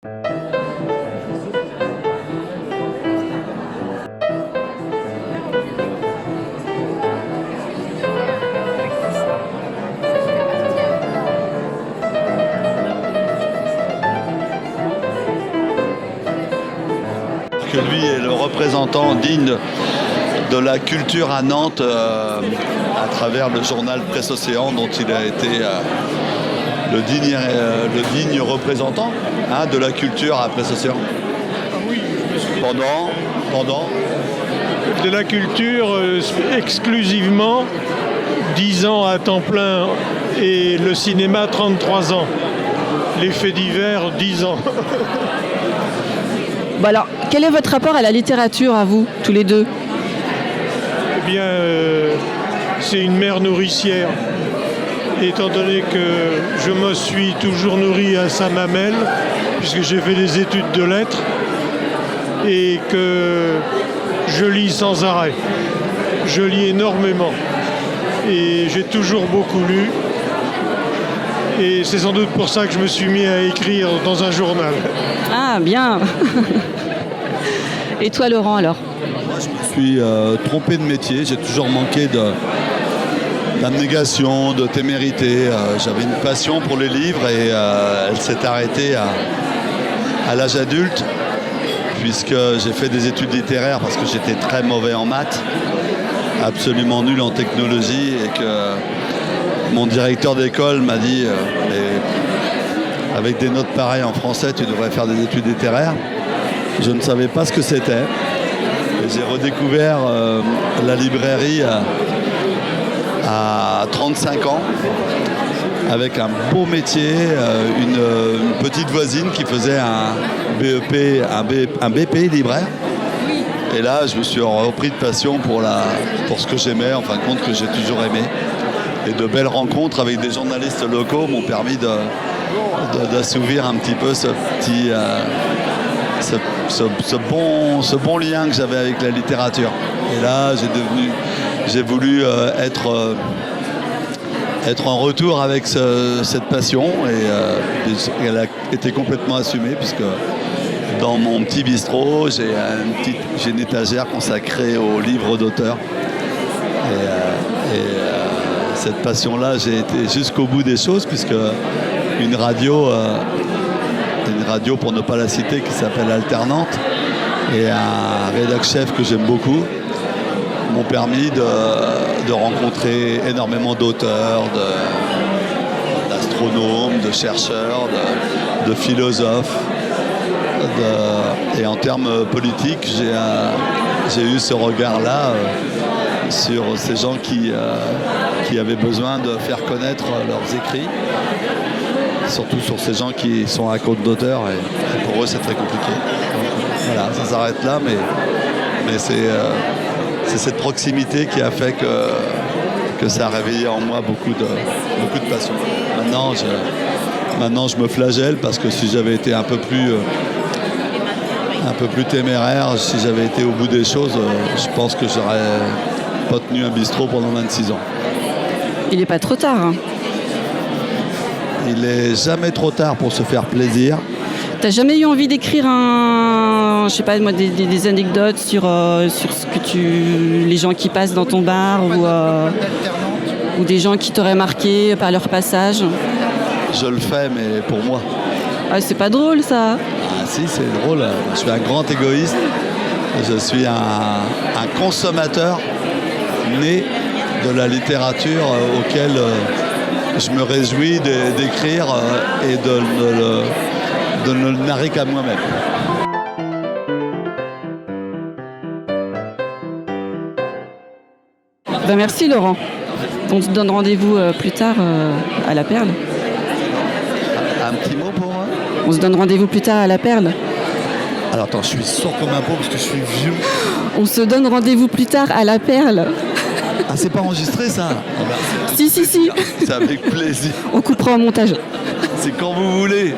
Que lui est le représentant digne de la culture à Nantes à travers le journal Presse Océan dont il a été le digne représentant de la culture à Presse Océan. Ah oui, je me suis Pendant de la culture exclusivement 10 ans à temps plein et le cinéma 33 ans. Les faits divers 10 ans. Bon alors, quel est votre rapport à la littérature, à vous, tous les deux ? Eh bien, c'est une mère nourricière. Étant donné que je me suis toujours nourri à sa mamelle, puisque j'ai fait des études de lettres, et que je lis sans arrêt. Je lis énormément. Et j'ai toujours beaucoup lu. Et c'est sans doute pour ça que je me suis mis à écrire dans un journal. Ah, bien. Et toi, Laurent, alors ? moi, je me suis trompé de métier, j'ai toujours manqué d'abnégation, de témérité. J'avais une passion pour les livres et elle s'est arrêtée à l'âge adulte, puisque j'ai fait des études littéraires parce que j'étais très mauvais en maths, absolument nul en technologie, et que mon directeur d'école m'a dit avec des notes pareilles en français, tu devrais faire des études littéraires. Je ne savais pas ce que c'était. Et j'ai redécouvert la librairie à 35 ans, avec un beau métier, une petite voisine qui faisait un BEP, un BPI libraire. Et là, je me suis repris de passion pour ce que j'aimais, en fin de compte, que j'ai toujours aimé. Et de belles rencontres avec des journalistes locaux m'ont permis d'assouvir un petit peu ce bon lien que j'avais avec la littérature. Et là, j'ai voulu être en retour avec cette passion, et elle a été complètement assumée, puisque dans mon petit bistrot, j'ai une étagère consacrée aux livres d'auteurs. Cette passion-là, j'ai été jusqu'au bout des choses, puisque une radio, pour ne pas la citer, qui s'appelle Alternante, et un rédac-chef que j'aime beaucoup, m'ont permis de rencontrer énormément d'auteurs, d'astronomes, de chercheurs, de philosophes. Et en termes politiques, j'ai eu ce regard-là sur ces gens qui avaient besoin de faire connaître leurs écrits, surtout sur ces gens qui sont à compte d'auteur, et pour eux c'est très compliqué. Donc, voilà, ça s'arrête là, mais c'est cette proximité qui a fait que ça a réveillé en moi beaucoup de passion. Maintenant je me flagelle, parce que si j'avais été un peu plus téméraire, si j'avais été au bout des choses, je pense que j'aurais pas tenu un bistrot pendant 26 ans. Il n'est pas trop tard. Hein. Il est jamais trop tard pour se faire plaisir. T'as jamais eu envie d'écrire je sais pas moi, des anecdotes sur ce que les gens qui passent dans ton bar, ou des gens qui t'auraient marqué par leur passage? Je le fais, mais pour moi. Ah, c'est pas drôle, ça. Ah si, c'est drôle. Je suis un grand égoïste. Je suis un consommateur né de la littérature auquel je me réjouis d'écrire et de ne le narrer qu'à moi-même. Ben merci, Laurent. On se donne rendez-vous plus tard à la Perle. Un petit mot pour moi? On se donne rendez-vous plus tard à la Perle. Alors attends, je suis sourd comme un pot parce que je suis vieux. On se donne rendez-vous plus tard à la Perle. Ah, c'est pas enregistré, ça? Si. C'est avec plaisir. On coupera au montage. C'est quand vous voulez.